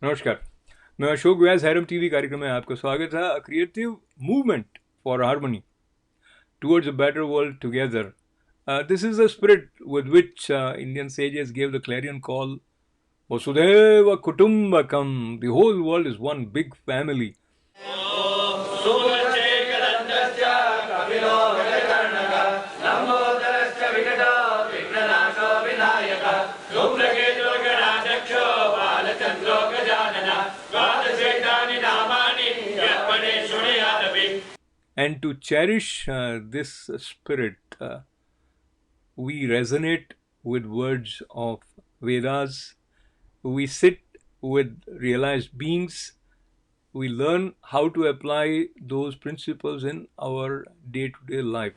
नमस्कार, मैं अशोक व्यास harem TV कार्यक्रम में आपका स्वागत है। A creative movement for harmony towards a better world together. This is the spirit with which Indian sages gave the clarion call, Vasudhaiva Kutumbakam. The whole world is one big family. And to cherish this spirit, we resonate with words of Vedas, we sit with realized beings, we learn how to apply those principles in our day-to-day life.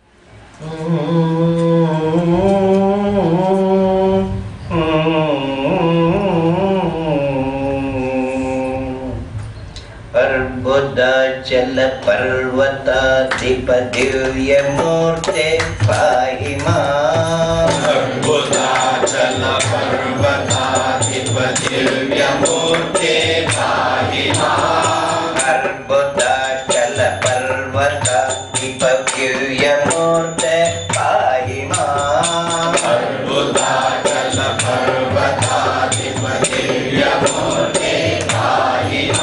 अर्बुदाचल पर्वताधिप दिव्य मूर्ते पाहि माम् अर्बुदाचल पर्वताधिप दिव्य मूर्ते पाहि माम् अर्बुदाचल पर्वताधिप दिव्य मूर्ते पाहि माम् अर्बुदाचल पर्वताधिप दिव्य मूर्ते पाहि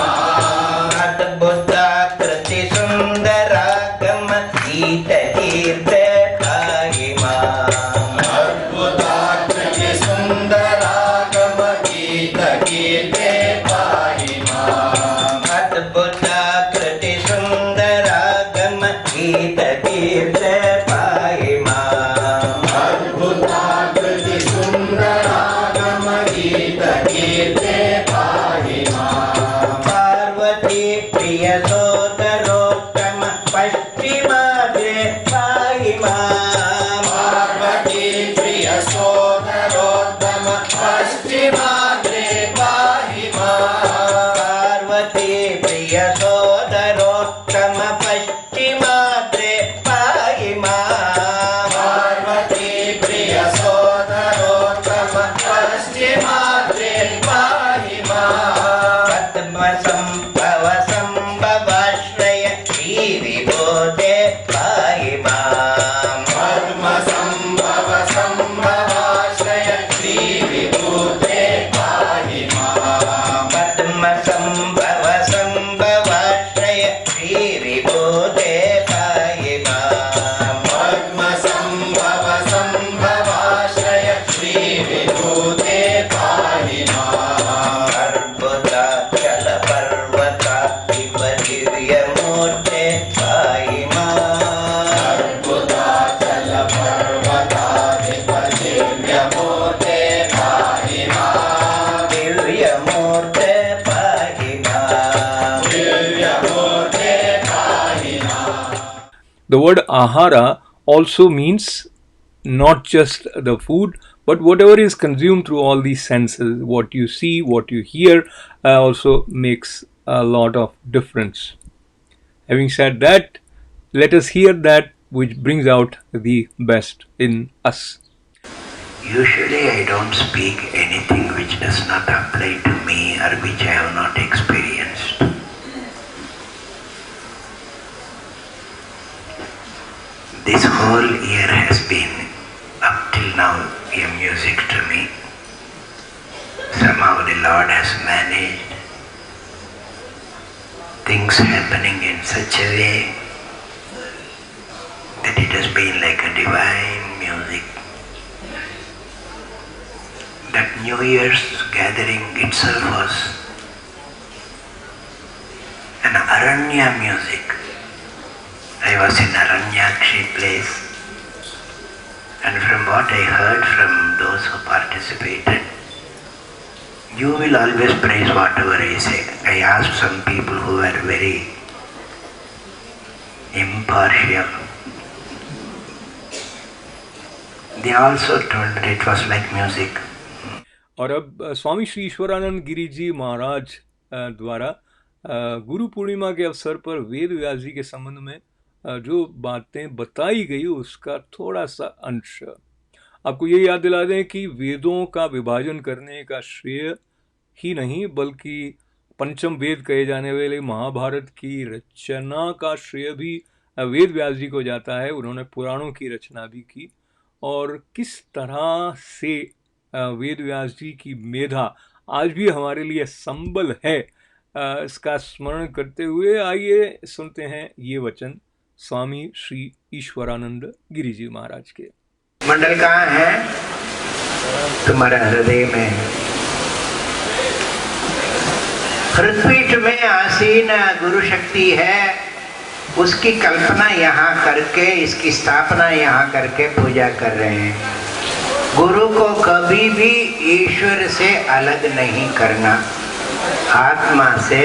माम् The word ahara also means not just the food, but whatever is consumed through all these senses. What you see, what you hear, also makes a lot of difference. Having said that, let us hear that which brings out the best in us. Usually I don't speak anything which does not apply to me or which I have not experienced. This whole year has been, up till now, a music to me. Somehow the Lord has managed things happening in such a way that it has been like a divine music. That New Year's gathering itself was an Aranya music. I was in Aranyakshi place, and from what I heard from those who participated, you will always praise whatever I say. I asked some people who were very impartial. They also told that it was like music. और अब स्वामी श्री ईश्वरानंद गिरिजी महाराज द्वारा गुरु पूर्णिमा के अवसर पर वेद व्यास जी के संबंध में जो बातें बताई गई उसका थोड़ा सा अंश आपको ये याद दिला दें कि वेदों का विभाजन करने का श्रेय ही नहीं बल्कि पंचम वेद कहे जाने वाले महाभारत की रचना का श्रेय भी वेद व्यास जी को जाता है। उन्होंने पुराणों की रचना भी की, और किस तरह से वेद व्यास जी की मेधा आज भी हमारे लिए संबल है, इसका स्मरण करते हुए आइए सुनते हैं ये वचन स्वामी श्री ईश्वरानंद गिरिजी महाराज के। मंडल कहाँ है? तुम्हारे हृदय में। हृदपीठ में आसीन गुरु शक्ति है, उसकी कल्पना यहाँ करके, इसकी स्थापना यहाँ करके पूजा कर रहे हैं। गुरु को कभी भी ईश्वर से अलग नहीं करना, आत्मा से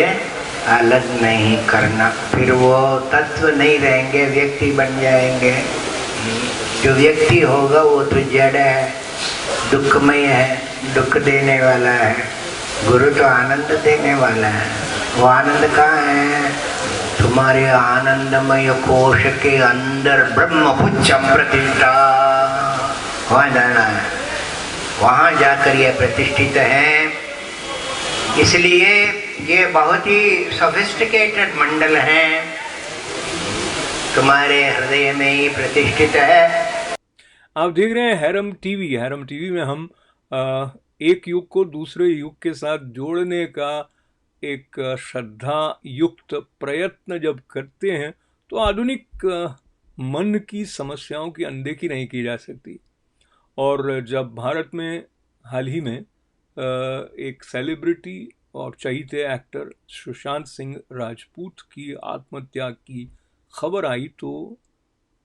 अलग नहीं करना, फिर वो तत्व नहीं रहेंगे, व्यक्ति बन जाएंगे। जो व्यक्ति होगा वो तो जड़ है, दुखमय है, दुख देने वाला है। गुरु तो आनंद देने वाला है। वो आनंद कहाँ है? तुम्हारे आनंदमय कोश के अंदर ब्रह्म पुच्छम प्रतिष्ठा, वहाँ जाना है, वहाँ जाकर ये प्रतिष्ठित है। इसलिए ये बहुत ही सोफिस्टिकेटेड मंडल है, तुम्हारे हृदय में ही प्रतिष्ठित है। आप देख रहे हैं हैरम टीवी। हैरम टीवी में हम एक युग को दूसरे युग के साथ जोड़ने का एक श्रद्धा युक्त प्रयत्न जब करते हैं तो आधुनिक मन की समस्याओं की अनदेखी नहीं की जा सकती। और जब भारत में हाल ही में एक सेलिब्रिटी और चहीते एक्टर सुशांत सिंह राजपूत की आत्महत्या की खबर आई तो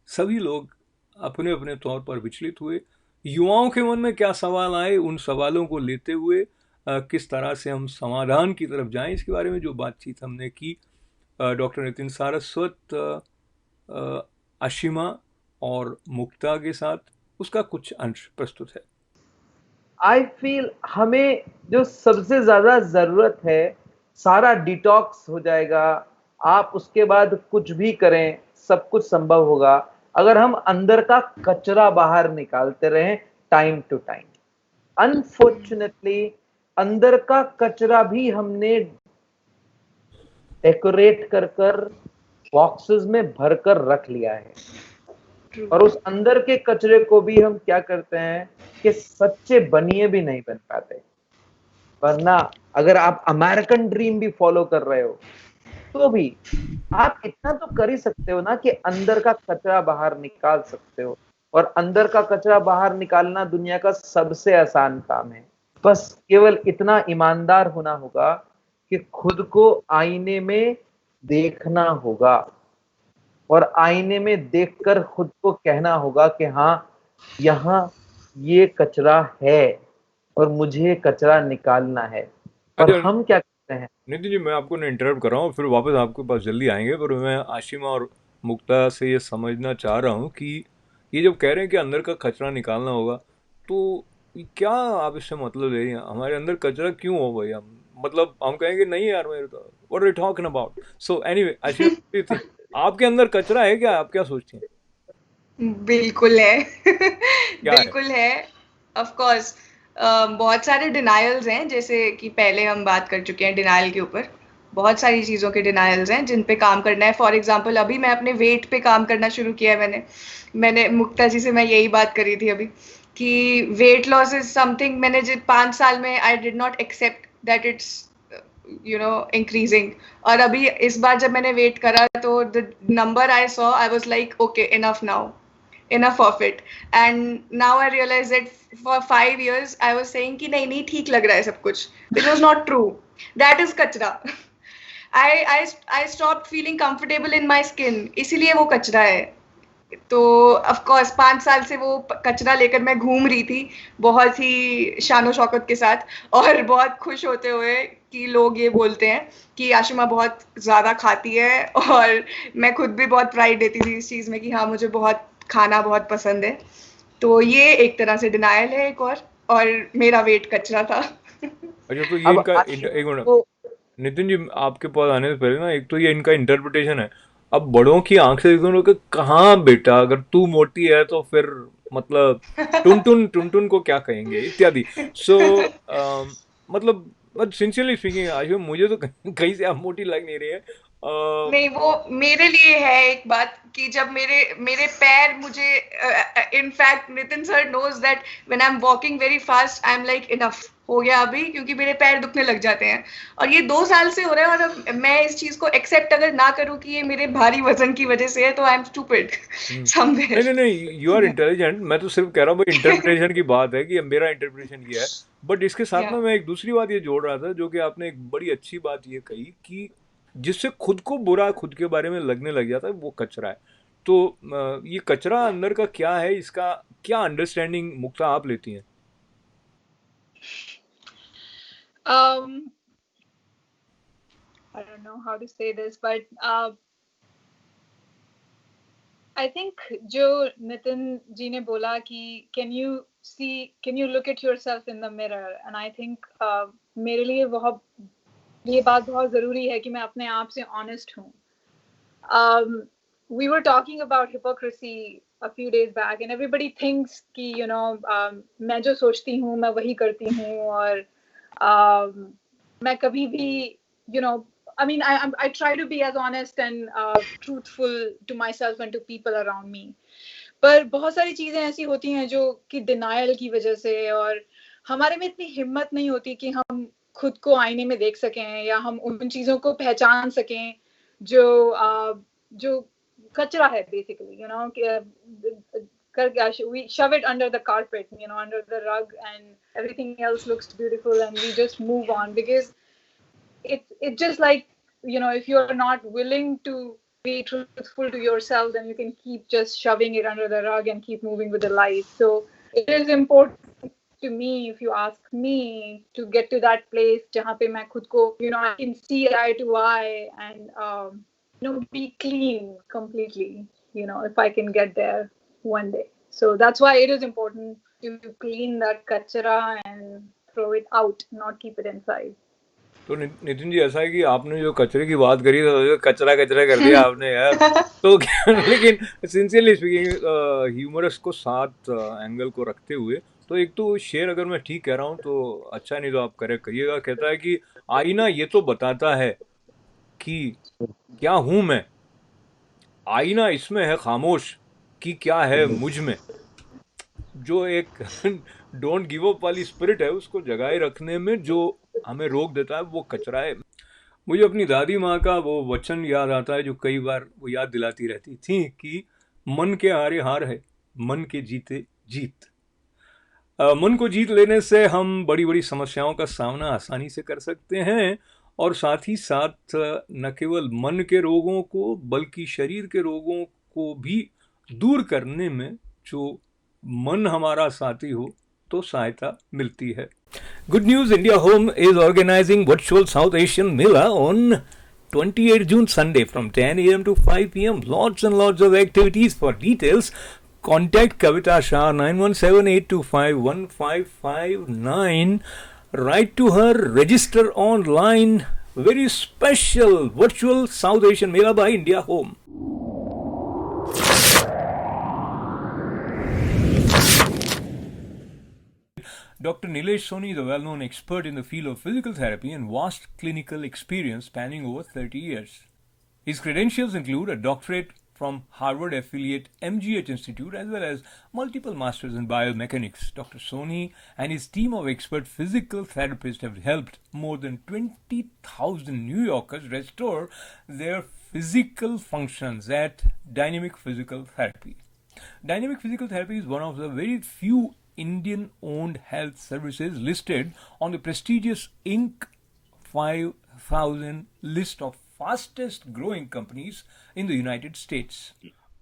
सभी लोग अपने अपने तौर पर विचलित हुए। युवाओं के मन में क्या सवाल आए, उन सवालों को लेते हुए किस तरह से हम समाधान की तरफ जाएं, इसके बारे में जो बातचीत हमने की डॉक्टर नितिन सारस्वत, अशिमा और मुक्ता के साथ, उसका कुछ अंश प्रस्तुत है। आई फील हमें जो सबसे ज्यादा जरूरत है, सारा डिटॉक्स हो जाएगा। आप उसके बाद कुछ भी करें, सब कुछ संभव होगा अगर हम अंदर का कचरा बाहर निकालते रहें टाइम टू टाइम। अनफॉर्चुनेटली अंदर का कचरा भी हमने डेकोरेट कर बॉक्सेस में भरकर रख लिया है, और उस अंदर के कचरे को भी हम क्या करते हैं कि सच्चे बनिए भी नहीं बन पाते। वरना अगर आप अमेरिकन ड्रीम भी फॉलो कर रहे हो तो भी आप इतना तो कर ही सकते हो ना कि अंदर का कचरा बाहर निकाल सकते हो। और अंदर का कचरा बाहर निकालना दुनिया का सबसे आसान काम है। बस केवल इतना ईमानदार होना होगा कि खुद को आईने में देखना होगा, और आईने में देखकर खुद को कहना होगा कि हाँ, यहाँ ये कचरा है और मुझे कचरा निकालना है। और हम क्या करते हैं? नितिन जी, मैं आपको ना इंटरप्ट कर रहा हूँ, फिर वापस आपके पास जल्दी आएंगे, पर मैं आशिमा और मुक्ता से ये समझना चाह रहा हूँ कि ये जब कह रहे हैं कि अंदर का कचरा निकालना होगा, तो क्या आप इससे मतलब ले रही हैं? हमारे अंदर कचरा क्यों हो भाई? मतलब हम कहेंगे नहीं यार, मेरे तो what are you talking about. So anyway, Ashima, आपके अंदर कचरा है क्या? आप क्या सोचती हैं? बिल्कुल है। बिल्कुल है, ऑफ कोर्स। बहुत सारे डिनायल्स हैं, जैसे कि पहले हम बात कर चुके हैं डिनायल के ऊपर। बहुत सारी चीज़ों के डिनायल्स हैं जिन पे काम करना है। फॉर एग्जांपल अभी मैं अपने वेट पे काम करना शुरू किया है। मैंने मुक्ता जी से मैं यही बात करी थी अभी कि वेट लॉस इज समथिंग, मैंने 5 साल में I did not accept that it's increasing. और अभी इस बार जब मैंने वेट करा तो the number I saw, I was like okay, enough now, enough of it. And now I realize that for 5 years I was saying कि नहीं ठीक लग रहा है सब कुछ, which was not true. That is कचरा. I stopped feeling comfortable in my skin, इसीलिए वो कचरा है। तो of course 5 साल से वो कचरा लेकर मैं घूम रही थी, बहुत ही शानो शौकत के साथ, और बहुत खुश होते हुए कि लोग ये बोलते हैं कि आशिमा बहुत ज़्यादा खाती है, और मैं खुद भी बहुत प्राइड देती थी इस चीज़ में कि हाँ, मुझे बहुत खाना बहुत पसंद है। तो ये एक तरह से डिनायल है एक और मेरा वेट कचरा था। अच्छा, तो ये इनका एक मिनट नितिन जी, आपके पास आने से पहले ना, एक तो ये इनका इंटरप्रिटेशन है। अब बड़ों की आंख से देखो कि कहाँ बेटा, अगर तू मोटी है तो फिर मतलब टुन टुन को क्या कहेंगे इत्यादि। सो मतलब बट सिंसियरली स्पीकिंग आशु, मुझे तो कहीं से आप मोटी लग नहीं रही है। नहीं, वो मेरे लिए है एक बात कि जब मेरे मेरे पैर मुझे, in fact Nitin sir knows that when I am walking very fast I am like enough हो गया अभी, क्योंकि मेरे पैर दुखने लग जाते हैं। और ये 2 साल से हो रहा है, और अब मैं इस चीज को एक्सेप्ट अगर ना करूं कि ये मेरे भारी वजन की वजह से है, तो आई एम स्टूपिड नहीं समवेयर। नहीं नहीं, यू आर इंटेलिजेंट। मैं तो सिर्फ कह रहा हूँ भाई, इंटरप्रिटेशन की बात है कि मेरा इंटरप्रिटेशन ये है। बट इसके साथ में मैं एक दूसरी बात ये जोड़ रहा था, जो कि आपने एक बड़ी अच्छी बात ये कही कि जिससे खुद को बुरा खुद के बारे में लगने लग जाता है, वो कचरा है। तो ये कचरा अंदर का क्या है, इसका क्या अंडरस्टैंडिंग मुक्ता आप लेती हैं? I don't know how to say this, but I think जो नितिन जी ने बोला कि can you look at yourself in the mirror, and I think मेरे लिए ये बात बहुत जरूरी है कि मैं अपने आप से honest हूँ. We were talking about hypocrisy a few days back, and everybody thinks कि मैं जो सोचती हूँ मैं वही करती हूँ, और मैं कभी भी I mean, I try to be as honest and truthful to myself and to people around me. पर बहुत सारी चीजें ऐसी होती हैं जो कि डिनायल की वजह से, और हमारे में इतनी हिम्मत नहीं होती कि हम खुद को आईने में देख सकें, या हम उन चीजों को पहचान सकें जो कचरा है basically, we shove it under the carpet, under the rug, and everything else looks beautiful and we just move on, because it's just like, if you're not willing to be truthful to yourself, then you can keep just shoving it under the rug and keep moving with the life. So it is important to me, if you ask me, to get to that place jahan pe main khud ko, I can see eye to eye, and be clean completely, if I can get there one day. So that's why it is important to clean that kachara and throw it out, not keep it inside. तो नितिन जी, ऐसा है कि आपने जो कचरे की बात करी, तो कचरा कचरा कर दिया आपने यार। तो लेकिन सिंसियरली स्पीकिंग, ह्यूमरस को साथ एंगल को रखते हुए, तो एक तो शेर अगर मैं ठीक कह रहा हूँ तो अच्छा, नहीं तो आप करेक्ट करिएगा। कहता है कि आईना ये तो बताता है कि क्या हूं मैं, आईना इसमें है खामोश कि क्या है मुझ में। जो एक डोंट गिव अप वाली स्पिरिट है, उसको जगाए रखने में जो हमें रोक देता है, वो कचरा है। मुझे अपनी दादी माँ का वो वचन याद आता है, जो कई बार वो याद दिलाती रहती थी कि मन के हारे हार है, मन के जीते जीत। मन को जीत लेने से हम बड़ी बड़ी समस्याओं का सामना आसानी से कर सकते हैं, और साथ ही साथ न केवल मन के रोगों को बल्कि शरीर के रोगों को भी दूर करने में जो मन हमारा साथी हो तो सहायता मिलती है। Good news, India Home is organizing virtual South Asian Mela on 28 June Sunday from 10 a.m. to 5 p.m. Lots and lots of activities. For details, contact Kavita Shah 9178251559. Write to her, register online. Very special virtual South Asian Mela by India Home. Dr. Nilesh Soni is a well-known expert in the field of physical therapy and vast clinical experience spanning over 30 years. His credentials include a doctorate from Harvard affiliate MGH Institute as well as multiple masters in biomechanics. Dr. Soni and his team of expert physical therapists have helped more than 20,000 New Yorkers restore their physical functions at Dynamic Physical Therapy. Dynamic Physical Therapy is one of the very few Indian-owned health services listed on the prestigious Inc. 5000 list of fastest growing companies in the United States.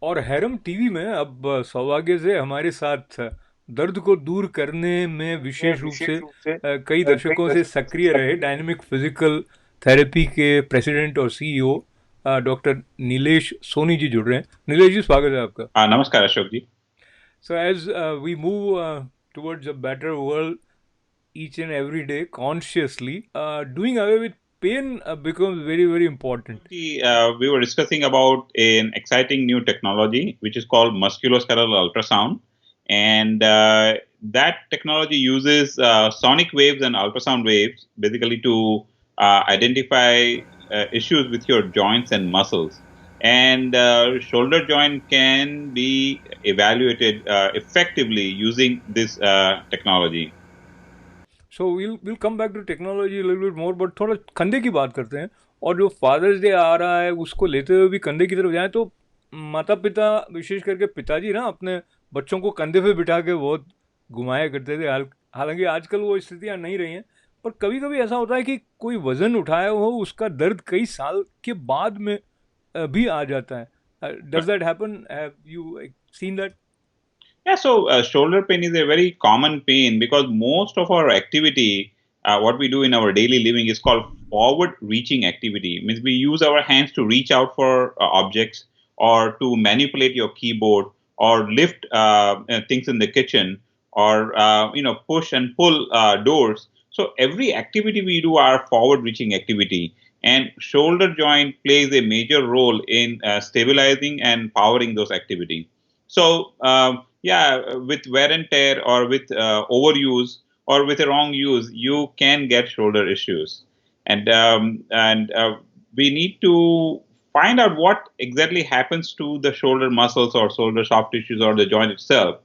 और harem TV में अब सौभाग्य से हमारे साथ दर्द को दूर करने में विशेष रूप से कई दशकों से सक्रिय रहे डायनेमिक फिजिकल थेरेपी के प्रेसिडेंट और सीईओ डॉक्टर नीलेश सोनी जी जुड़ रहे हैं। नीलेश जी, स्वागत है आपका। नमस्कार अशोक जी। So as we move towards a better world each and every day consciously, doing away with pain becomes very, very important. We were discussing about an exciting new technology which is called musculoskeletal ultrasound, and that technology uses sonic waves and ultrasound waves basically to identify issues with your joints and muscles. And shoulder joint can be evaluated effectively using this technology. So will come back to technology little bit more, but थोड़ा कंधे की बात करते हैं। और जो fathers day आ रहा है उसको लेते हुए भी कंधे की तरफ जाएं तो माता पिता, विशेष करके पिताजी ना, अपने बच्चों को कंधे पे बिठा के बहुत घुमाया करते थे। हालांकि आजकल वो स्थितियां नहीं रही हैं, पर कभी कभी ऐसा होता है कि कोई वजन उठाया हो, उसका दर्द कई साल के बाद में भी आ जाता है। Does that happen? Have you seen that? Yeah, so shoulder pain is a very common pain because most of our activity, what we do in our daily living, is called forward-reaching activity. Means we use our hands to reach out for objects, or to manipulate your keyboard, or lift things in the kitchen, or push and pull doors. So every activity we do are forward-reaching activity, and shoulder joint plays a major role in stabilizing and powering those activities. So yeah, with wear and tear, or with overuse, or with a wrong use, you can get shoulder issues. And we need to find out what exactly happens to the shoulder muscles or shoulder soft tissues or the joint itself.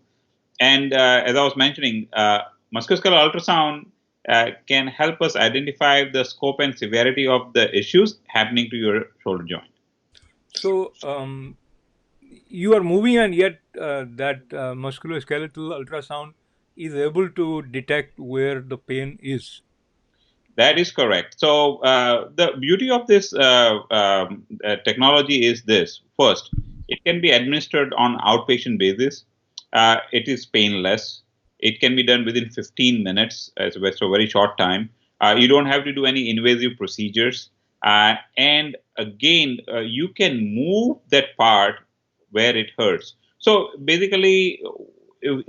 And as I was mentioning, musculoskeletal ultrasound can help us identify the scope and severity of the issues happening to your shoulder joint. So you are moving, and yet that musculoskeletal ultrasound is able to detect where the pain is. That is correct. So the beauty of this technology is this. First, it can be administered on outpatient basis. It is painless. It can be done within 15 minutes. So it's a very short time. You don't have to do any invasive procedures. And again, you can move that part where it hurts. So basically,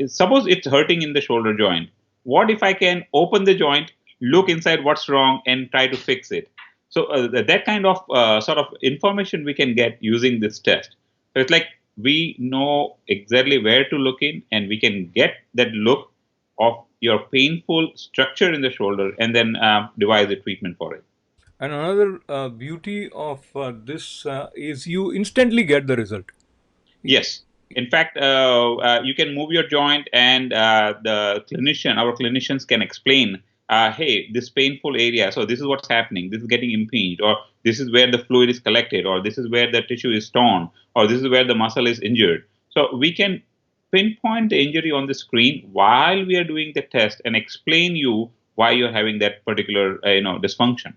suppose it's hurting in the shoulder joint. What if I can open the joint, look inside what's wrong, and try to fix it? So that kind of sort of information we can get using this test. So it's like we know exactly where to look in, and we can get that look of your painful structure in the shoulder, and then devise a treatment for it. And another beauty of this is you instantly get the result. Yes. In fact, you can move your joint, and our clinicians can explain, hey, this painful area, so this is what's happening, this is getting impinged, or this is where the fluid is collected, or this is where the tissue is torn, or this is where the muscle is injured. So we can pinpoint the injury on the screen while we are doing the test and explain you why you're having that particular dysfunction.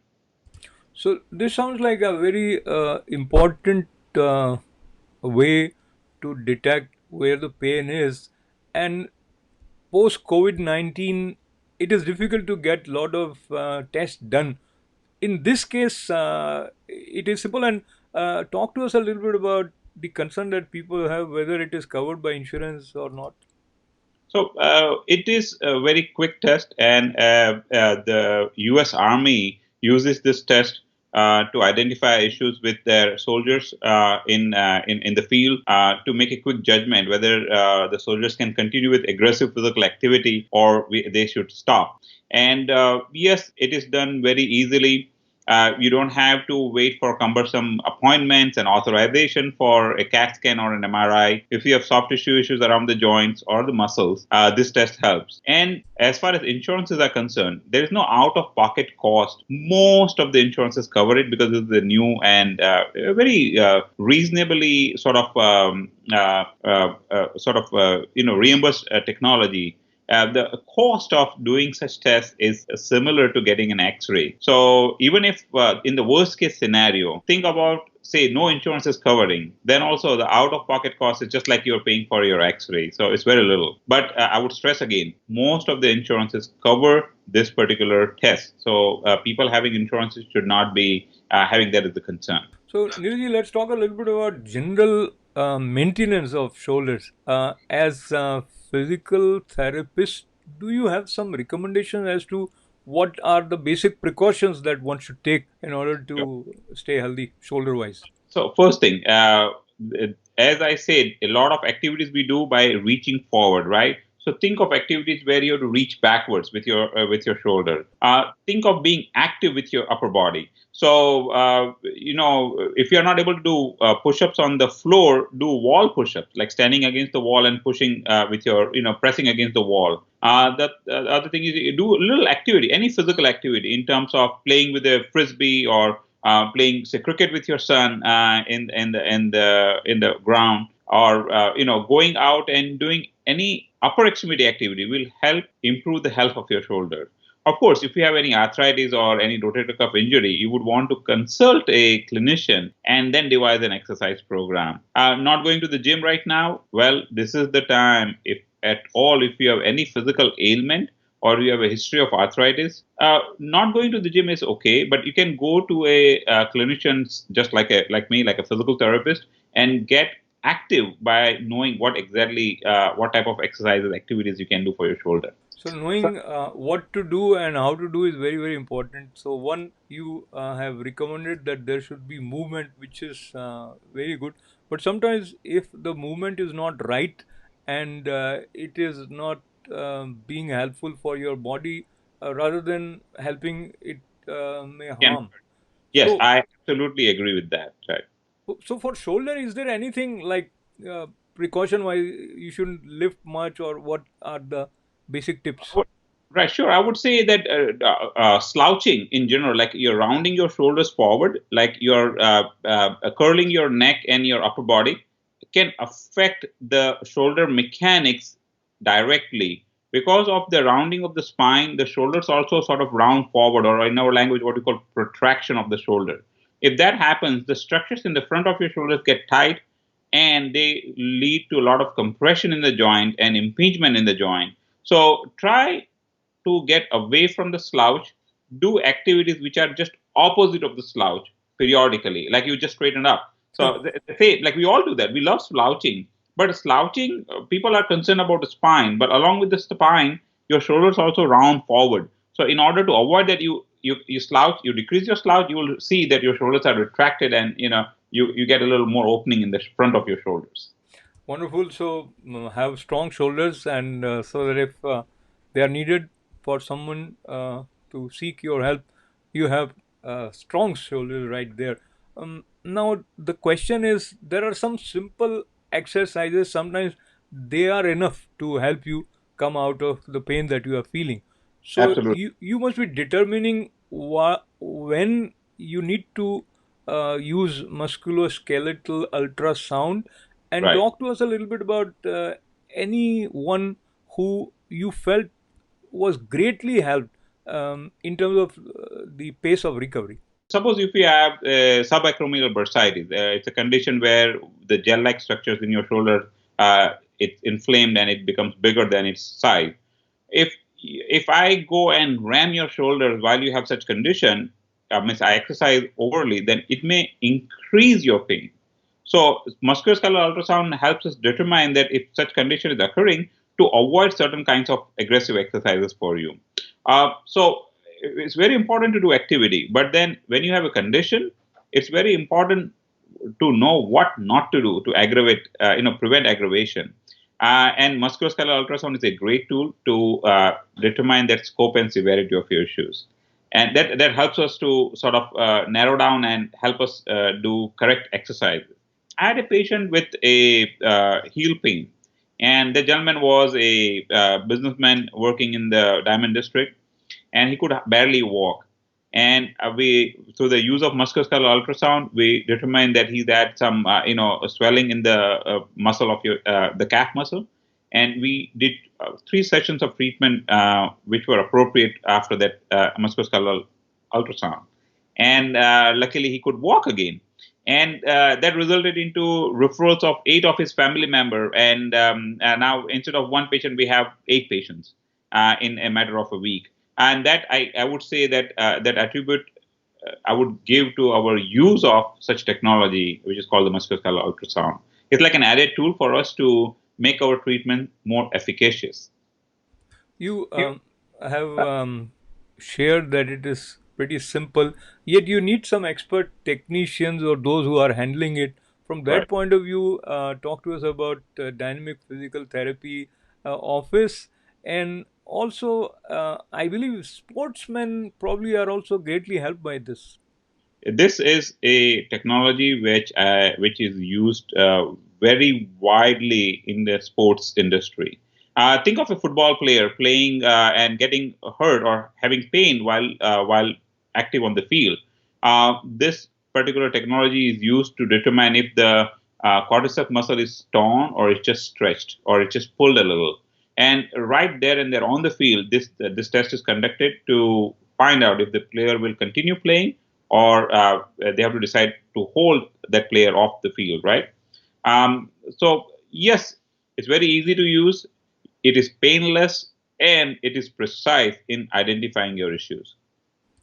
So this sounds like a very important way to detect where the pain is. And post COVID-19, it is difficult to get a lot of tests done. In this case, it is simple. And talk to us a little bit about the concern that people have, whether it is covered by insurance or not. So it is a very quick test, and the U.S. Army uses this test to identify issues with their soldiers in the field, to make a quick judgment whether the soldiers can continue with aggressive physical activity, or they should stop. And yes, it is done very easily. You don't have to wait for cumbersome appointments and authorization for a CAT scan or an MRI. If you have soft tissue issues around the joints or the muscles, this test helps. And as far as insurances are concerned, there is no out-of-pocket cost. Most of the insurances cover it because it's the new and very reasonably reimbursed technology. The cost of doing such tests is similar to getting an X-ray. So even if in the worst case scenario, think about, say, no insurance is covering, then also the out-of-pocket cost is just like you're paying for your X-ray. So it's very little. But I would stress again, most of the insurances cover this particular test. So people having insurances should not be having that as a concern. So Giriji, let's talk a little bit about general maintenance of shoulders. As a physical therapist, do you have some recommendations as to what are the basic precautions that one should take in order to stay healthy shoulder-wise? So first thing, as I said, a lot of activities we do by reaching forward, right? So think of activities where you have to reach backwards with your shoulder. Think of being active with your upper body. So if you're not able to do push-ups on the floor, do wall push-ups, like standing against the wall and pushing with your pressing against the wall. The other thing is you do a little activity, any physical activity, in terms of playing with a frisbee or playing say cricket with your son in the ground, or going out and doing any upper extremity activity will help improve the health of your shoulder. Of course, if you have any arthritis or any rotator cuff injury, you would want to consult a clinician and then devise an exercise program. Not going to the gym right now? Well, this is the time. If at all, if you have any physical ailment or you have a history of arthritis, not going to the gym is okay, but you can go to a clinician just like me, like a physical therapist, and get active by knowing what type of exercises, activities you can do for your shoulder. So knowing what to do and how to do is very, very important. So one, you have recommended that there should be movement, which is very good. But sometimes if the movement is not right and it is not being helpful for your body, rather than helping, it may Can- harm. Yes, So, I absolutely agree with that. Right. so for shoulder, is there anything like precaution wise you shouldn't lift much, or what are the basic tips? Right, sure. I would say that slouching in general, like you're rounding your shoulders forward, like you're curling your neck and your upper body, can affect the shoulder mechanics directly. Because of the rounding of the spine, the shoulders also sort of round forward, or in our language, what we call protraction of the shoulder. If that happens, the structures in the front of your shoulders get tight, and they lead to a lot of compression in the joint and impingement in the joint. So try to get away from the slouch, do activities which are just opposite of the slouch periodically, like you just straighten up. So they say, like we all do that. We love slouching, but slouching, people are concerned about the spine, but along with the spine, your shoulders also round forward. So in order to avoid that, you slouch, you decrease your slouch, you will see that your shoulders are retracted, and you get a little more opening in the front of your shoulders. Wonderful. So have strong shoulders, and so that if they are needed for someone to seek your help, you have strong shoulders right there. Now the question is, there are some simple exercises. Sometimes they are enough to help you come out of the pain that you are feeling. So Absolutely. you must be determining when you need to use musculoskeletal ultrasound, and Right. talk to us a little bit about anyone who you felt was greatly helped in terms of the pace of recovery. Suppose if you have subacromial bursitis, it's a condition where the gel-like structures in your shoulder, it's inflamed and it becomes bigger than its size. If I go and ram your shoulders while you have such condition, means I exercise overly, then it may increase your pain. So musculoskeletal ultrasound helps us determine that if such condition is occurring, to avoid certain kinds of aggressive exercises for you. So it's very important to do activity, but then when you have a condition, it's very important to know what not to do to prevent aggravation. And musculoskeletal ultrasound is a great tool to determine that scope and severity of your issues. And that helps us to sort of narrow down and help us do correct exercises. I had a patient with a heel pain, and the gentleman was a businessman working in the Diamond District, and he could barely walk. And we, through the use of musculoskeletal ultrasound, we determined that he's had some, swelling in the muscle of the calf muscle, and we did 3 sessions of treatment, which were appropriate after that musculoskeletal ultrasound. And luckily, he could walk again. And that resulted into referrals of 8 of his family members. And now, instead of 1 patient, we have 8 patients in a matter of a week. And that I would say that that attribute I would give to our use of such technology, which is called the musculoskeletal ultrasound. It's like an added tool for us to make our treatment more efficacious. You have shared that it is pretty simple, yet you need some expert technicians or those who are handling it. From that Right. point of view, talk to us about dynamic physical therapy office. And also, I believe sportsmen probably are also greatly helped by this. This is a technology which is used very widely in the sports industry. Think of a football player playing and getting hurt or having pain while active on the field. This particular technology is used to determine if the quadricep muscle is torn or it's just stretched or it's just pulled a little. And right there and there on the field, this test is conducted to find out if the player will continue playing or they have to decide to hold that player off the field, right? So yes, it's very easy to use. It is painless and it is precise in identifying your issues.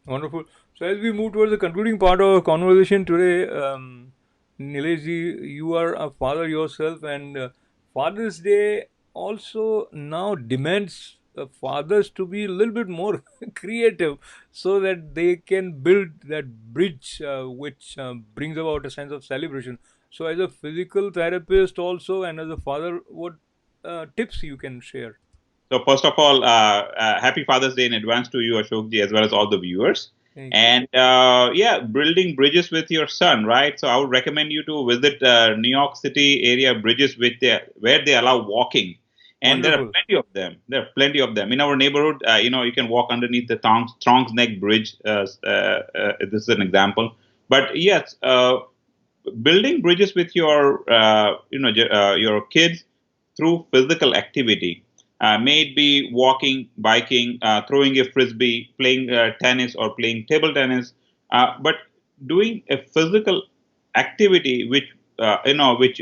Wonderful. So as we move towards the concluding part of our conversation today, Nileshji, you are a father yourself, and Father's Day also now demands fathers to be a little bit more creative so that they can build that bridge which brings about a sense of celebration. So as a physical therapist also and as a father, what tips you can share? So first of all, happy Father's Day in advance to you, Ashokji, as well as all the viewers. Thank you. And yeah, building bridges with your son, right? So I would recommend you to visit New York City area bridges where they allow walking, and there are Wonderful. plenty of them. There are plenty of them in our neighborhood. You can walk underneath the Throngs Neck Bridge. This is an example. But yes, building bridges with your kids through physical activity. May it be walking, biking, throwing a frisbee, playing tennis, or playing table tennis, but doing a physical activity which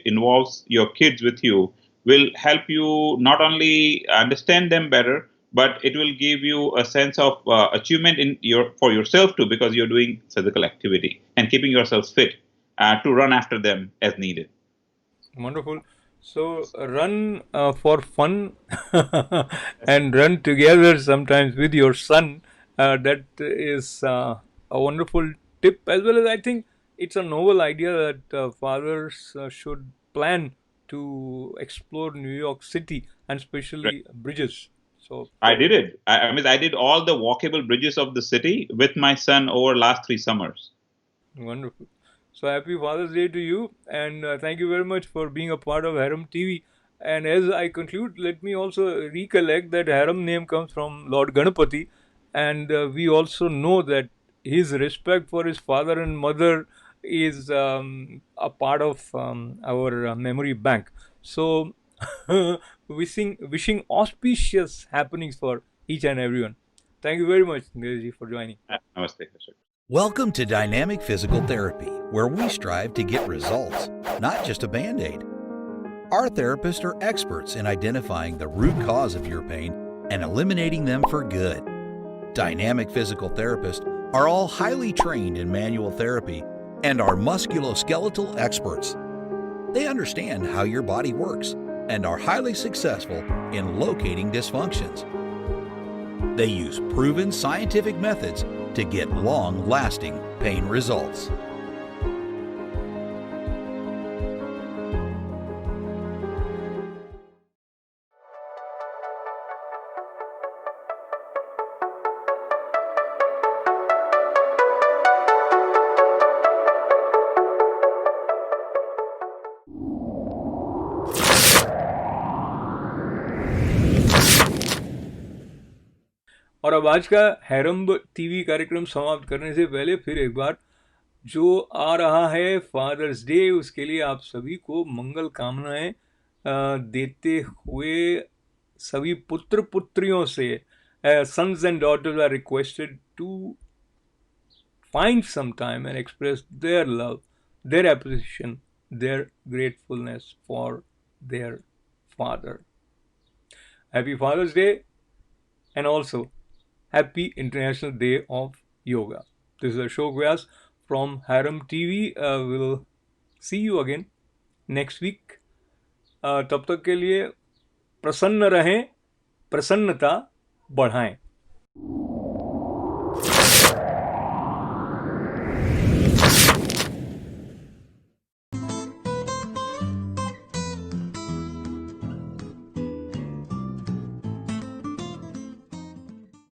involves your kids with you will help you not only understand them better, but it will give you a sense of achievement for yourself too, because you're doing physical activity and keeping yourself fit to run after them as needed. Wonderful. So run for fun and run together sometimes with your son. That is a wonderful tip, as well as I think it's a novel idea that fathers should plan to explore New York City and especially bridges. So I did it. I mean, I did all the walkable bridges of the city with my son over last 3 summers. wonderful. So happy Father's Day to you, and thank you very much for being a part of Harem TV. And as I conclude, let me also recollect that Harem name comes from Lord Ganapati, and we also know that his respect for his father and mother is a part of our memory bank. So, wishing auspicious happenings for each and everyone. Thank you very much, Giriji, for joining. Namaste, Ashok. Welcome to Dynamic Physical Therapy, where we strive to get results, not just a Band-Aid. Our therapists are experts in identifying the root cause of your pain and eliminating them for good. Dynamic Physical Therapists are all highly trained in manual therapy and are musculoskeletal experts. They understand how your body works and are highly successful in locating dysfunctions. They use proven scientific methods to get long-lasting pain results. और अब आज का हैरम्ब TV कार्यक्रम समाप्त करने से पहले फिर एक बार जो आ रहा है फादर्स डे, उसके लिए आप सभी को मंगल कामनाएं देते हुए सभी पुत्र पुत्रियों से sons and daughters are requested to find some time and express their love, their appreciation, their gratefulness for their father. Happy Father's Day, and also Happy International Day of Yoga. This is Ashok Vyas from Harem TV. We'll see you again next week. तब तक के लिए प्रसन्न रहें, प्रसन्नता बढ़ाएं.